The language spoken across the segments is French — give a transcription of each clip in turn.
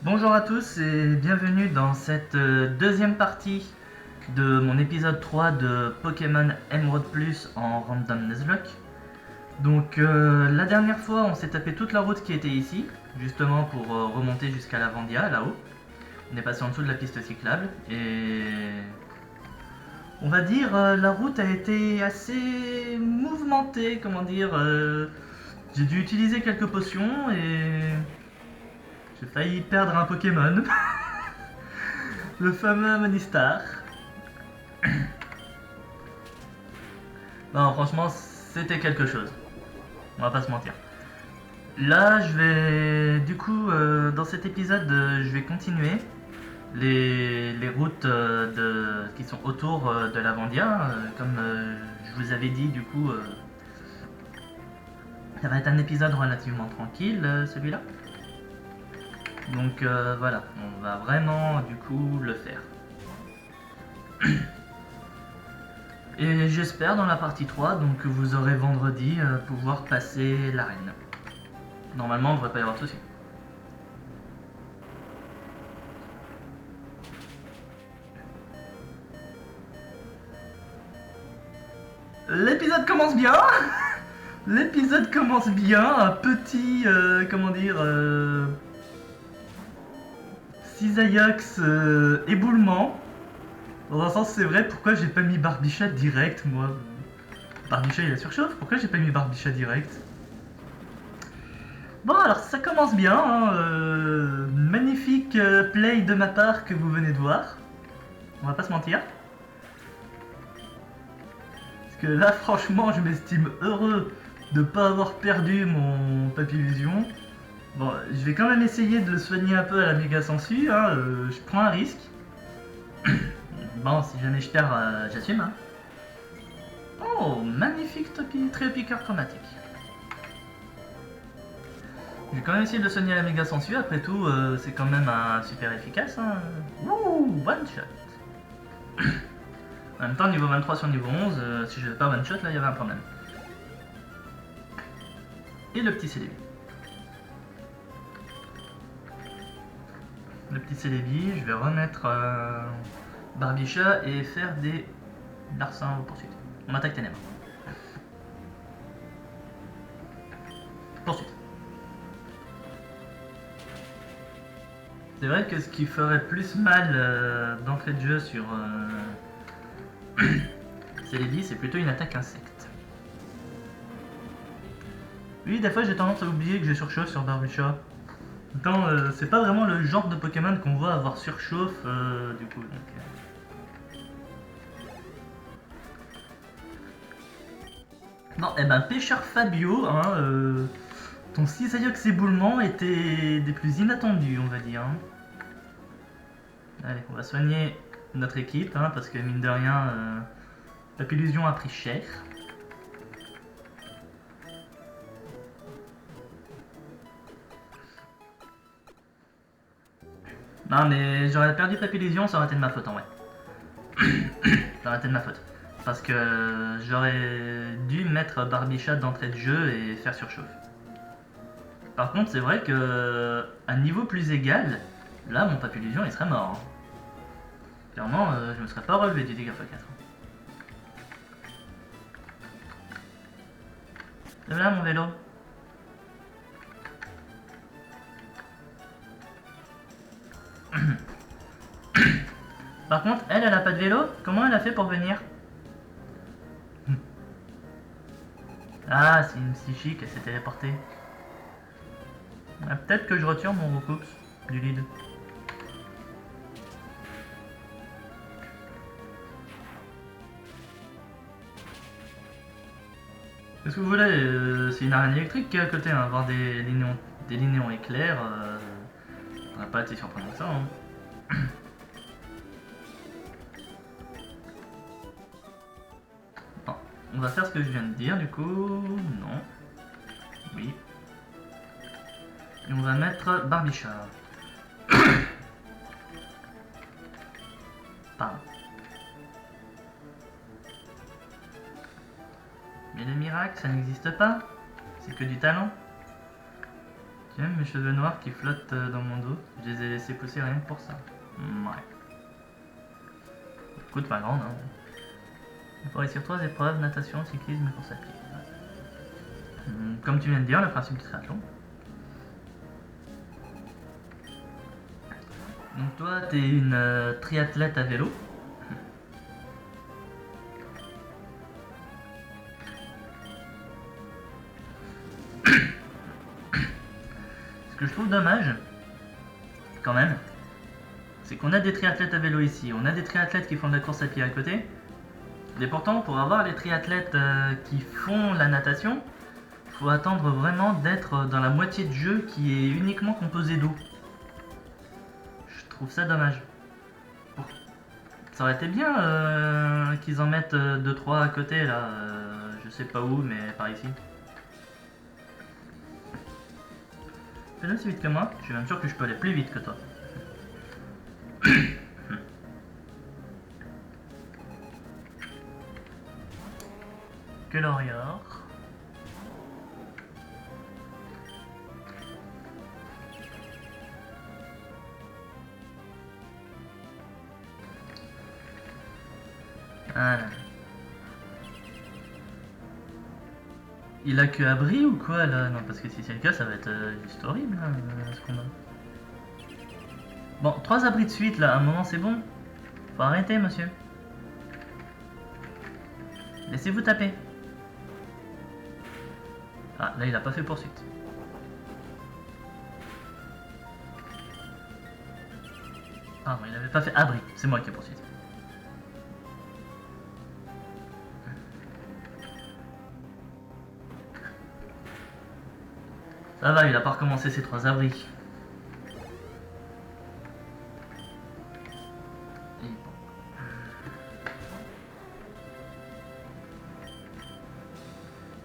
Bonjour à tous et bienvenue dans cette deuxième partie de mon épisode 3 de Pokémon Emerald Plus en Random Nuzlocke. Donc la dernière fois on s'est tapé toute la route qui était ici, justement pour remonter jusqu'à la Vandia là-haut. On est passé en dessous de la piste cyclable et on va dire la route a été assez mouvementée, comment dire. J'ai dû utiliser quelques potions et j'ai failli perdre un Pokémon. Le fameux Monistar. Non, franchement, c'était quelque chose. On va pas se mentir. Là, je vais. Du coup, dans cet épisode, je vais continuer les routes qui sont autour de la Vandia. Comme je vous avais dit, du coup, ça va être un épisode relativement tranquille, celui-là. Donc voilà, on va vraiment, du coup, le faire. Et j'espère dans la partie 3, donc vous aurez vendredi, pouvoir passer l'arène. Normalement, il ne devrait pas y avoir de soucis. L'épisode commence bien. L'épisode commence bien. Un petit, comment dire, cisaillux éboulement. Dans un sens, c'est vrai. Pourquoi j'ai pas mis Barbichat direct, moi? Barbichat, il a surchauffe. Pourquoi j'ai pas mis Barbichat direct? Bon, alors ça commence bien. Hein, magnifique play de ma part que vous venez de voir. On va pas se mentir. Parce que là, franchement, je m'estime heureux de pas avoir perdu mon Papillusion. Bon, je vais quand même essayer de le soigner un peu à la méga sensu, hein, je prends un risque. Bon, si jamais je perds, j'assume. Hein. Oh, magnifique trépiqueur chromatique. Je vais quand même essayer de le soigner à la méga sensu, après tout, c'est quand même un super efficace. Hein. Wouh, one shot. En même temps, niveau 23 sur niveau 11, si je n'avais pas one shot, là, il y avait un problème. Et le petit Célébi. Le petit Célébi, je vais remettre Barbichat et faire des larcins aux poursuites. On attaque ténèbres. Poursuite. C'est vrai que ce qui ferait plus mal d'entrée de jeu sur Célébi, c'est plutôt une attaque insecte. Oui, des fois j'ai tendance à oublier que j'ai surchauffe sur Barbichat. Pourtant, c'est pas vraiment le genre de Pokémon qu'on voit avoir surchauffe du coup. Donc, Non, et ben pêcheur Fabio, hein, ton cisaillux éboulement était des plus inattendus, on va dire. Hein. Allez, on va soigner notre équipe, hein, parce que mine de rien, Papillusion a pris cher. Non mais j'aurais perdu Papillusion, ça aurait été de ma faute en vrai. Ça aurait été de ma faute. Parce que j'aurais dû mettre Barbichat d'entrée de jeu et faire surchauffe. Par contre, c'est vrai que à niveau plus égal, là mon Papillusion il serait mort. Hein. Clairement, je me serais pas relevé du dégât x4. Et voilà mon vélo. Par contre, elle a pas de vélo. Comment elle a fait pour venir? Ah, c'est une psychique, elle s'est téléportée. Ah, peut-être que je retire mon Roucoups du lead. Qu'est-ce que vous voulez? C'est une arène électrique qui est à côté, hein. Avoir des linéons éclairs, on n'a pas été surprenant que ça. Hein. Bon, on va faire ce que je viens de dire du coup. Non. Oui. Et on va mettre Barbichat. Pardon. Mais le miracle, ça n'existe pas. C'est que du talent. Tu aimes mes cheveux noirs qui flottent dans mon dos? Je les ai laissés pousser rien que pour ça. Ouais. Écoute ma grande, hein. On peut réussir 3 épreuves, natation, cyclisme et course à pied. Comme tu viens de dire, le principe du triathlon. Donc toi, t'es une triathlète à vélo. Ce que je trouve dommage, quand même, c'est qu'on a des triathlètes à vélo ici, on a des triathlètes qui font de la course à pied à côté, et pourtant pour avoir les triathlètes qui font la natation, faut attendre vraiment d'être dans la moitié de jeu qui est uniquement composé d'eau. Je trouve ça dommage. Ça aurait été bien qu'ils en mettent 2-3 à côté là, je sais pas où, mais par ici. Fais-le aussi vite que moi, je suis même sûr que je peux aller plus vite que toi. Que l'Orior. Voilà. Il a que abri ou quoi là? Non, parce que si c'est le cas, ça va être juste horrible hein, ce combat. Bon, 3 abris de suite là, à un moment c'est bon. Faut arrêter, monsieur. Laissez-vous taper. Ah, là il a pas fait poursuite. Ah non, il avait pas fait abri, c'est moi qui ai poursuite. Ça va, il a pas recommencé ses 3 abris.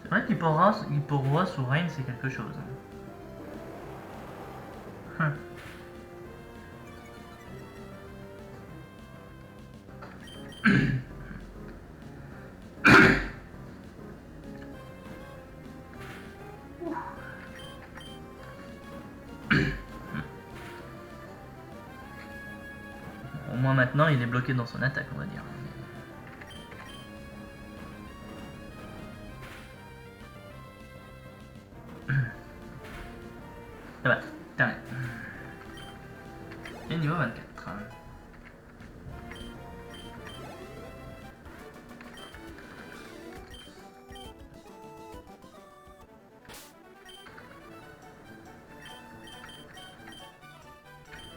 C'est vrai qu'Hipporoi sous Rain c'est quelque chose. Au moins maintenant il est bloqué dans son attaque, on va dire. Et bah, terminé. Et niveau 24.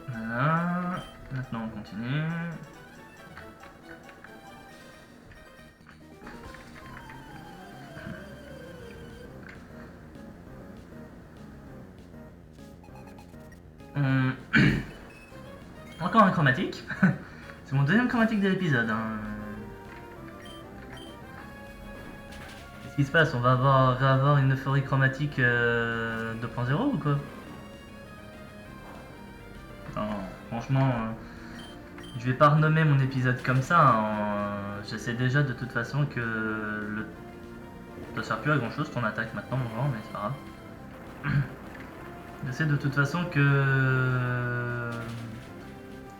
Voilà. Maintenant on continue. Encore un chromatique. C'est mon deuxième chromatique de l'épisode. Hein. Qu'est-ce qui se passe? On va avoir une euphorie chromatique 2.0 ou quoi? Non, franchement, je vais pas renommer mon épisode comme ça. Hein. Je sais déjà de toute façon que ça sert plus à grand chose ton attaque maintenant, mon grand, mais c'est pas grave. Je sais de toute façon que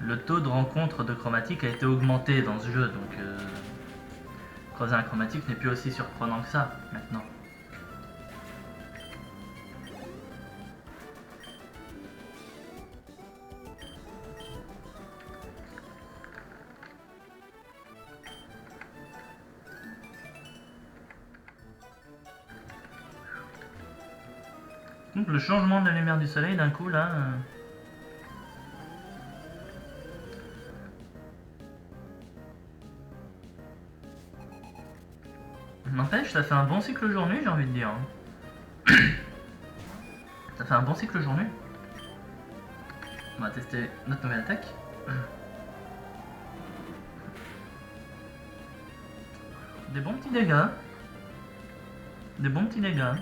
le taux de rencontre de chromatique a été augmenté dans ce jeu, donc creuser un chromatique n'est plus aussi surprenant que ça maintenant. Donc le changement de la lumière du soleil d'un coup là... N'empêche, ça fait un bon cycle jour-nuit, j'ai envie de dire. Ça fait un bon cycle jour-nuit. On va tester notre nouvelle attaque. Des bons petits dégâts. Des bons petits dégâts.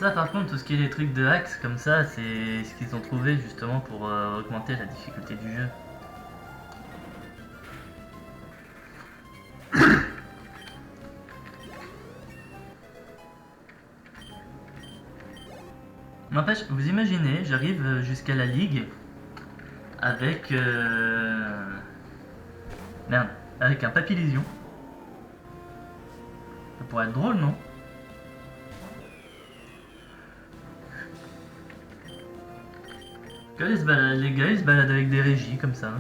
Ça par contre, tout ce qui est les trucs de hacks comme ça, c'est ce qu'ils ont trouvé justement pour augmenter la difficulté du jeu. N'empêche, vous imaginez, j'arrive jusqu'à la ligue avec... Merde, avec un Papillision. Ça pourrait être drôle, non? Les gars ils se baladent avec des régies comme ça.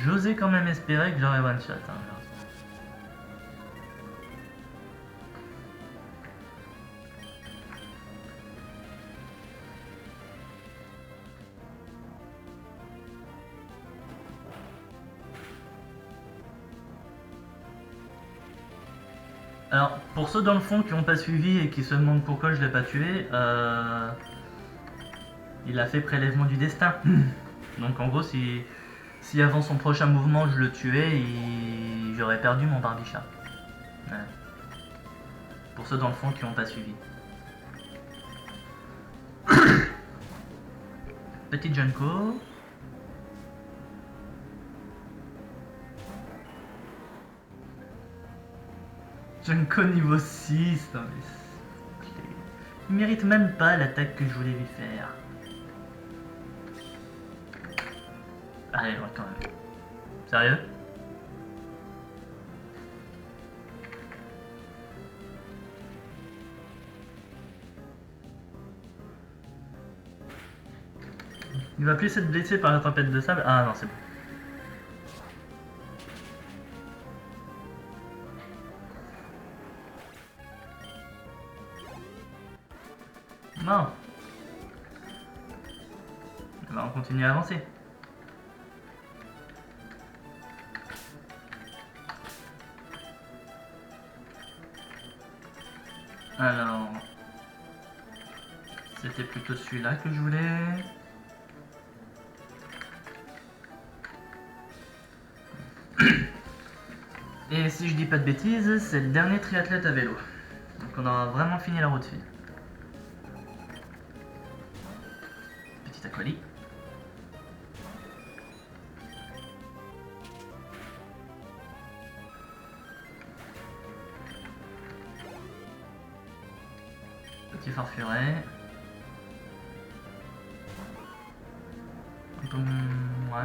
J'osais quand même espérer que j'aurais one shot. Hein. Alors, pour ceux dans le fond qui n'ont pas suivi et qui se demandent pourquoi je l'ai pas tué, il a fait prélèvement du destin. Donc en gros, si avant son prochain mouvement je le tuais, j'aurais perdu mon Barbichat. Ouais. Pour ceux dans le fond qui n'ont pas suivi. Petit Junko. Junko niveau 6, non mais... Il mérite même pas l'attaque que je voulais lui faire. Allez, ouais, quand même. Sérieux? Il va plus être blessé par la tempête de sable. Ah non, c'est bon. Non. On continue à avancer. Alors... C'était plutôt celui-là que je voulais. Et si je dis pas de bêtises, c'est le dernier triathlète à vélo. Donc on aura vraiment fini la route fine. Petit aquali. Petit farfuret. Ouais.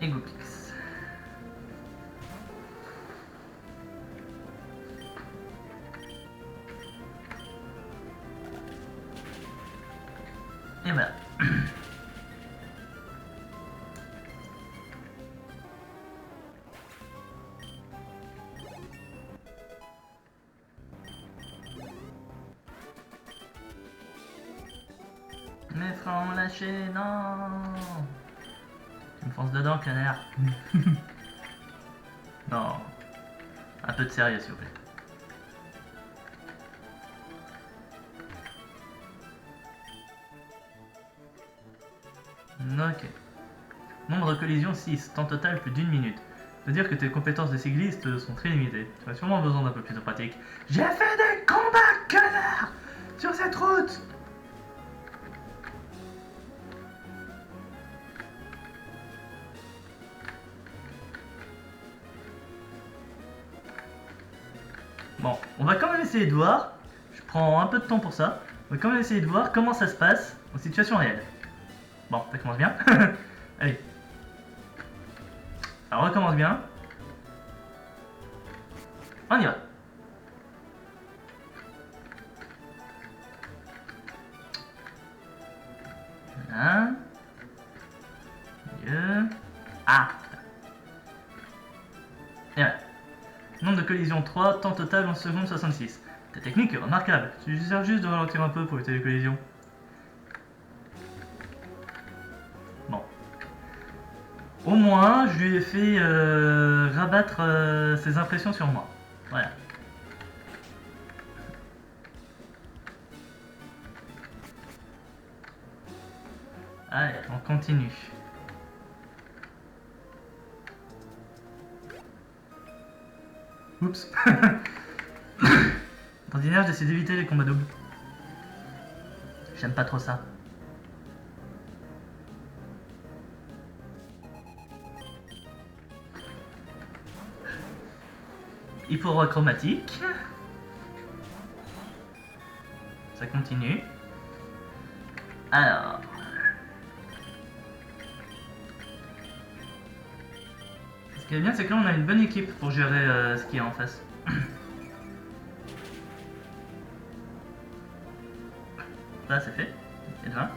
Et Gopix. Et voilà. Mes freins ont lâché, non. Tu me fonces dedans, canard. Non. Un peu de sérieux, s'il vous plaît. Ok. Nombre de collisions 6, temps total plus d'1 minute. C'est-à-dire que tes compétences de cycliste sont très limitées. Tu as sûrement besoin d'un peu plus de pratique. J'ai fait des combats, connard, sur cette route. Bon, on va quand même essayer de voir. Je prends un peu de temps pour ça. On va quand même essayer de voir comment ça se passe en situation réelle. Bon, ça commence bien. Allez. Alors, on recommence bien. On y va. Voilà. Mieux. Ah. Et voilà. Nombre de collisions 3, temps total 11 secondes 66. Ta technique est remarquable. Tu sers juste de ralentir un peu pour éviter les collisions. Bon. Au moins, je lui ai fait rabattre ses impressions sur moi. Voilà. Allez, on continue. Oups. D'ordinaire, j'essaie d'éviter les combats doubles. J'aime pas trop ça. Hypochromatique. Ça continue. Alors. Ce qui est bien, c'est que là, on a une bonne équipe pour gérer ce qu'il y a en face. Là, c'est fait. Et de 20.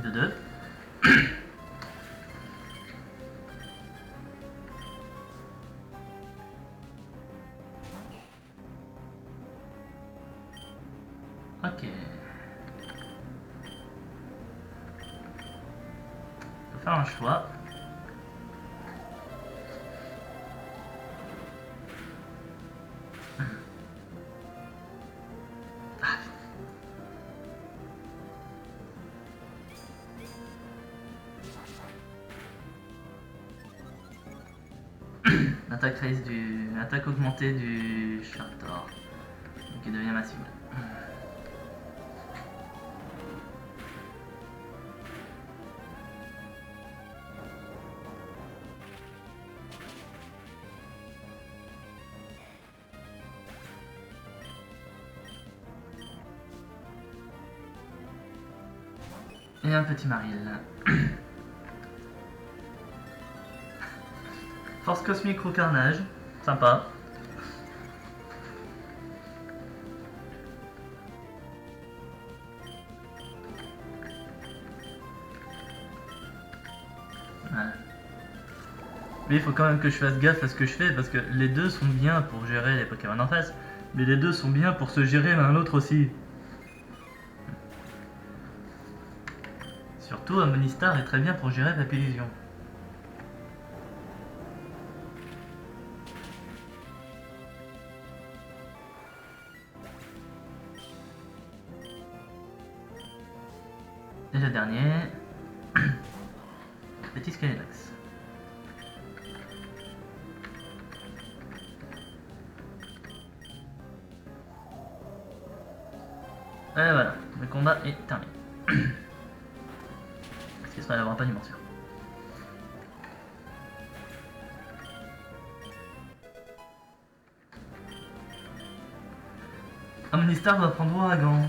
De 2. Ok. Faut faire un choix. Attaque augmentée du Sharktor. Donc il devient ma cible. Et un petit Mariel. Force cosmique au carnage. Sympa. Voilà. Mais il faut quand même que je fasse gaffe à ce que je fais parce que les deux sont bien pour gérer les Pokémon en face, mais les deux sont bien pour se gérer l'un l'autre aussi. Surtout, Amonistar est très bien pour gérer Papillusion. Et le dernier, petit Skylax. Et voilà, le combat est terminé. Ce qui serait d'avoir pas dimension. Omnistar va prendre Ouragan.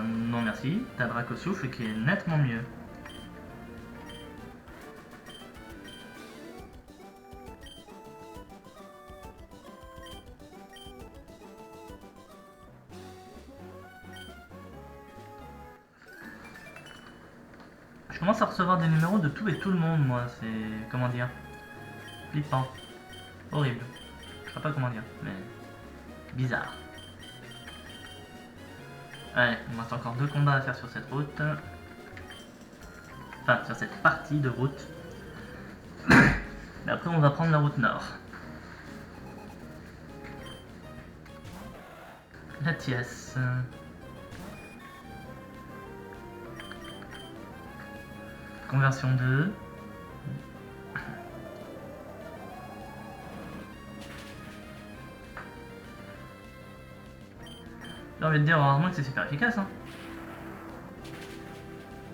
Non merci, t'as Dracosouffle qui est nettement mieux. Je commence à recevoir des numéros de tout et tout le monde, moi. C'est... comment dire? Flippant. Horrible. Je sais pas comment dire, mais... bizarre. Allez, il me reste encore 2 combats à faire sur cette route. Enfin, sur cette partie de route. Mais après, on va prendre la route nord. La Tiesse. Conversion 2. J'ai envie de dire heureusement que c'est super efficace. Hein.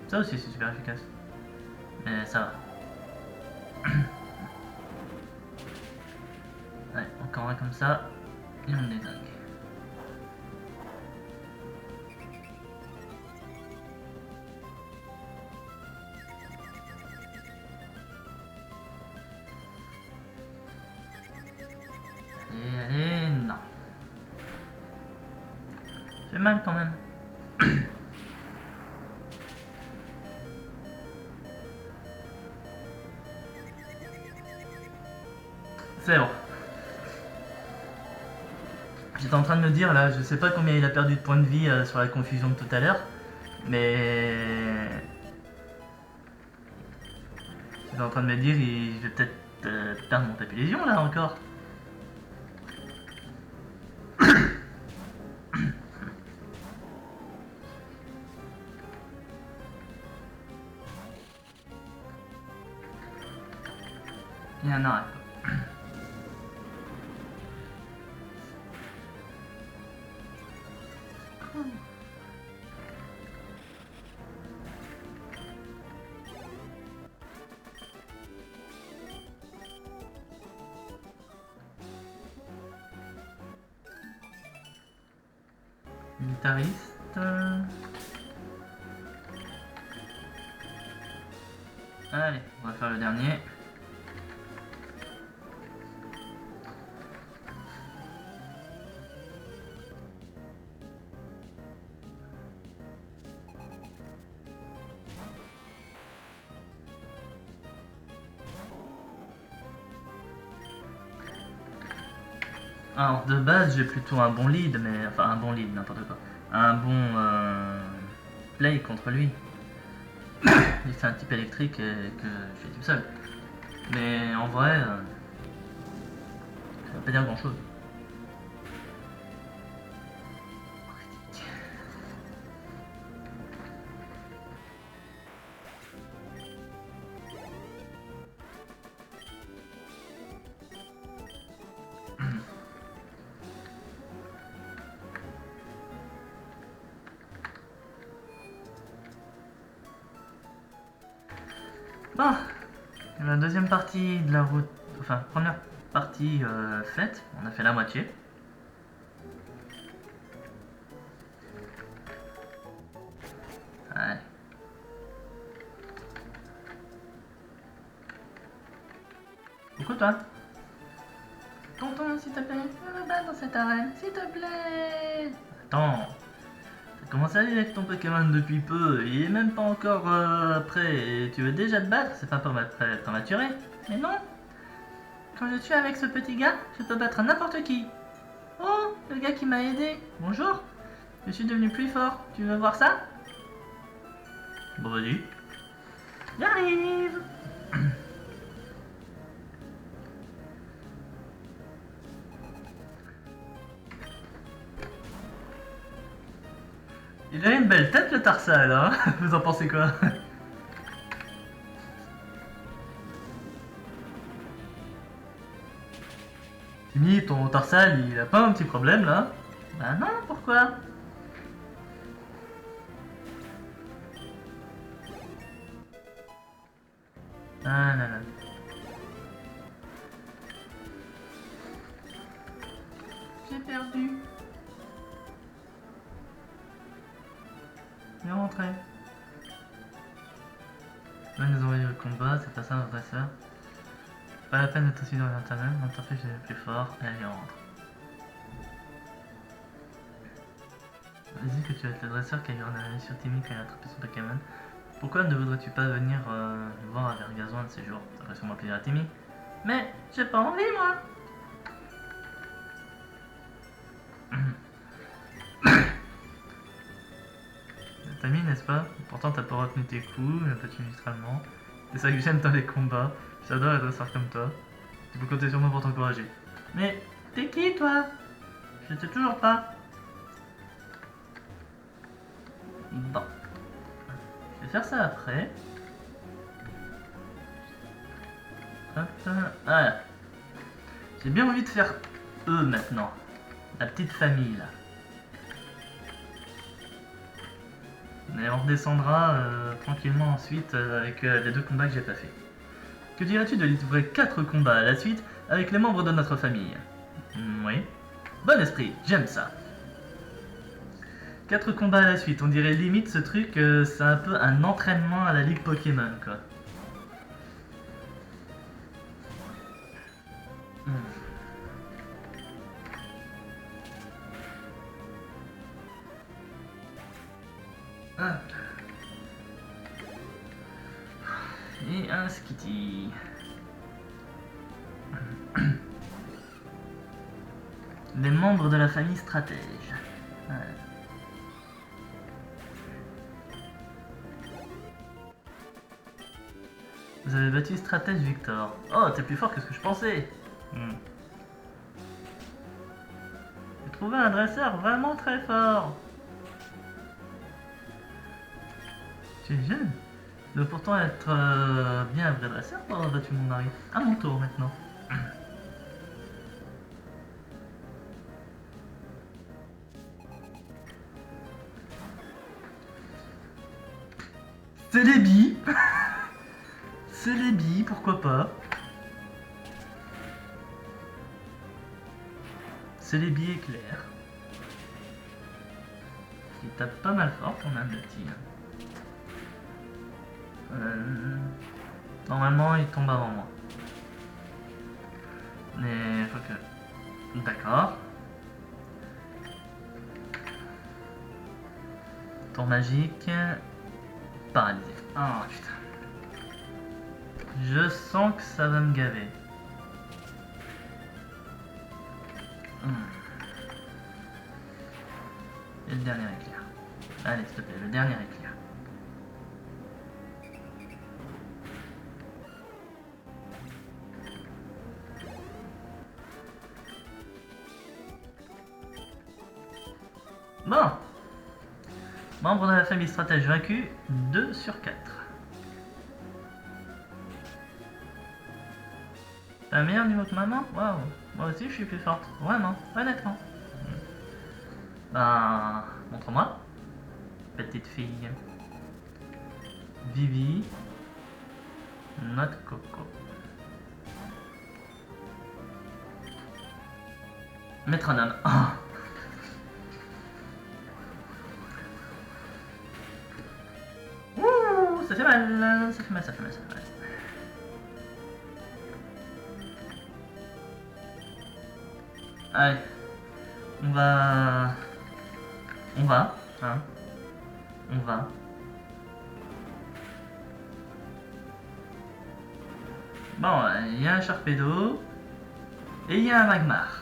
Ça aussi c'est super efficace. Mais ça va. Ouais, encore un comme ça. Et on le désingue. Allez, non. C'est mal quand même. C'est bon. J'étais en train de me dire là, je sais pas combien il a perdu de points de vie sur la confusion de tout à l'heure, mais j'étais en train de me dire, je vais peut-être perdre mon tapis légion là encore. Il y a un arrêt. Guitariste. Allez, on va faire le dernier. Alors de base j'ai plutôt un bon lead, mais enfin un bon lead, n'importe quoi. Un bon play contre lui. C'est un type électrique que je suis tout seul. Mais en vrai, ça va pas dire grand chose. Bon, la deuxième partie de la route, enfin première partie faite, on a fait la moitié. Allez. Coucou toi. Tonton, s'il te plaît, me bats dans cette arène, s'il te plaît. Attends, t'as commencé à aller avec ton Pokémon depuis peu, il est même pas encore prêt, et tu veux déjà te battre, c'est pas prématuré. Mais non, quand je suis avec ce petit gars, je peux battre n'importe qui. Oh, le gars qui m'a aidé, bonjour, je suis devenu plus fort, tu veux voir ça? Bon vas-y. J'arrive. Il a une belle tête le Tarsal, hein. Vous en pensez quoi? Timmy, ton Tarsal, il a pas un petit problème là? Bah non, pourquoi? Ah là là. J'ai perdu. Viens rentrer. Là, nous envoyer au combat, c'est pas ça notre dresseur. Pas la peine d'être aussi dans l'internet, l'interface est le plus fort, et allez, on rentre. Vas-y que tu vas être le dresseur qui a eu sur Timmy quand il a attrapé son Pokémon. Pourquoi ne voudrais-tu pas venir nous voir à Vergazon un de ces jours? Ça ferait sûrement plaisir à Timmy. Mais j'ai pas envie moi. T'as mis, n'est-ce pas? Pourtant t'as pas retenu tes coups, un peu magistralement. C'est ça que j'aime dans les combats. J'adore les dresseurs comme toi. Tu peux compter sur moi pour t'encourager. Mais t'es qui toi? Je sais toujours pas. Bon. Je vais faire ça après. Hop, voilà. J'ai bien envie de faire eux maintenant. La petite famille là. Mais on redescendra tranquillement ensuite avec les deux combats que j'ai pas fait. Que dirais-tu de livrer 4 combats à la suite avec les membres de notre famille? Oui. Bon esprit, j'aime ça. 4 combats à la suite, on dirait limite ce truc, c'est un peu un entraînement à la Ligue Pokémon quoi. Ah. Et un Skitty. Les membres de la famille stratège. Ouais. Vous avez battu Stratège Victor. Oh, t'es plus fort que ce que je pensais. J'ai trouvé un dresseur vraiment très fort. Tu es jeune. Il doit pourtant être bien un vrai dresseur pour avoir battu mon mari. À mon tour maintenant. C'est les billes. C'est les billes, pourquoi pas. C'est les billes éclairs. Il tape pas mal fort quand même le petit. Normalement il tombe avant moi. Mais faut que... D'accord. Tour magique. Paralysé. Oh putain. Je sens que ça va me gaver. Et le dernier éclair. Allez, s'il te plaît, le dernier éclair. Bon. Membre de la famille stratège vaincu, 2 sur 4. T'as meilleur niveau que maman? Waouh. Moi aussi je suis plus forte. Vraiment, honnêtement. Ben, montre-moi. Petite fille. Vivi. Notre coco. Métronome. Oh. Ouh, ça fait mal. Ça fait mal, ça fait mal, ça fait mal. Allez. On va, hein. On va. Bon, il y a un Sharpedo. Et il y a un Magmar.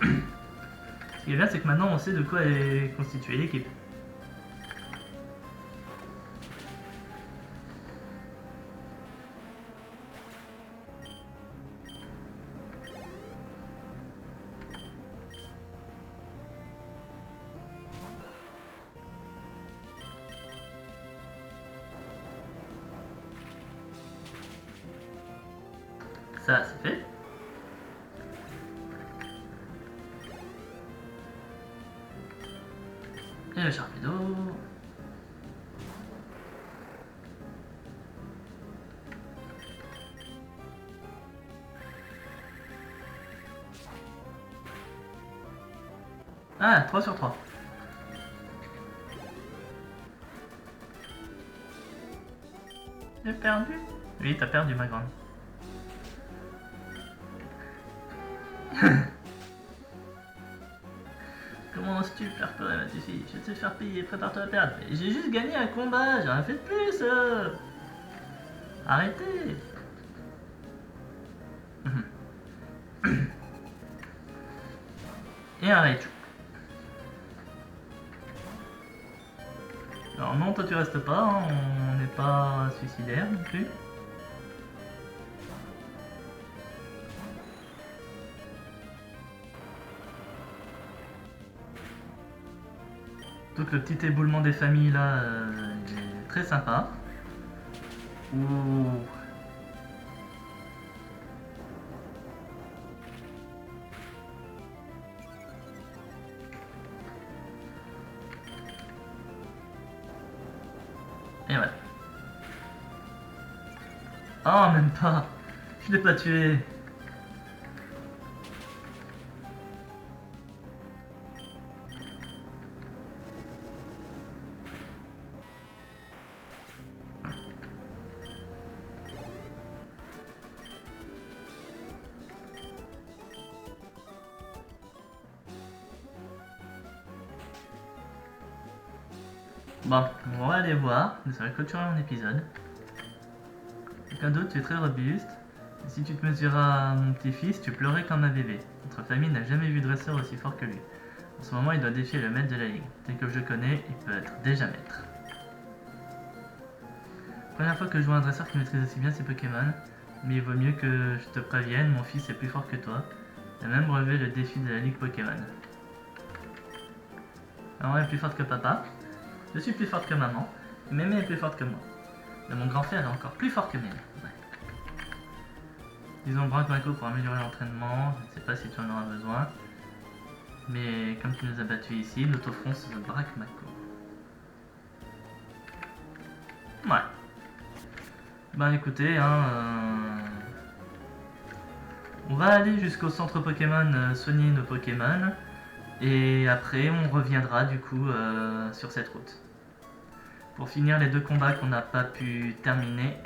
Ce qui est bien, c'est que maintenant on sait de quoi est constituée l'équipe. Ça, c'est fait. Et le Sharpedo. Ah, 3 sur 3. J'ai perdu. Oui, t'as perdu, ma grande. Comment oses-tu faire peur à ma petite fille? Je vais te faire payer, prépare-toi à perdre. J'ai juste gagné un combat, j'ai rien fait de plus. Arrêtez. Et un Raichu. Alors non, toi tu restes pas, hein, on n'est pas suicidaire non plus. Donc le petit éboulement des familles là, il est très sympa. Ouh. Et ouais. Oh, même pas. Je l'ai pas tué. Bon, on va aller voir. Ça va clôturer mon épisode. Quelqu'un d'autre, tu es très robuste. Si tu te mesuras à mon petit-fils, tu pleurais comme un bébé. Notre famille n'a jamais vu de dresseur aussi fort que lui. En ce moment, il doit défier le maître de la ligue. Tel que je le connais, il peut être déjà maître. Première fois que je vois un dresseur qui maîtrise aussi bien ses Pokémon, mais il vaut mieux que je te prévienne, mon fils est plus fort que toi. Il a même relevé le défi de la ligue Pokémon. Maman est plus forte que papa, je suis plus forte que maman, et Mémé est plus forte que moi. Mais mon grand frère est encore plus fort que Mémé. Ouais. Disons Braque Mako pour améliorer l'entraînement, je ne sais pas si tu en auras besoin. Mais comme tu nous as battus ici, l'autofronce Braque Mako. Ouais. Ben écoutez, on va aller jusqu'au centre Pokémon soigner nos Pokémon. Et après, on reviendra du coup sur cette route. Pour finir les 2 combats qu'on n'a pas pu terminer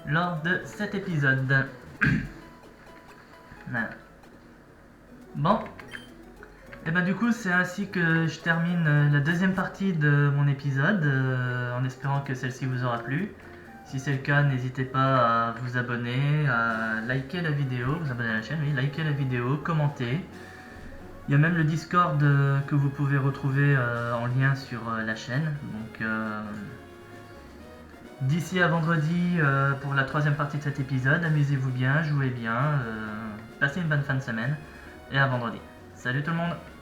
lors de cet épisode. Voilà. Bon. Et ben du coup, c'est ainsi que je termine la deuxième partie de mon épisode, en espérant que celle-ci vous aura plu. Si c'est le cas, n'hésitez pas à vous abonner, à liker la vidéo, vous abonner à la chaîne, oui, liker la vidéo, commenter. Il y a même le Discord que vous pouvez retrouver en lien sur la chaîne. Donc d'ici à vendredi pour la 3e partie de cet épisode, amusez-vous bien, jouez bien, passez une bonne fin de semaine et à vendredi. Salut tout le monde!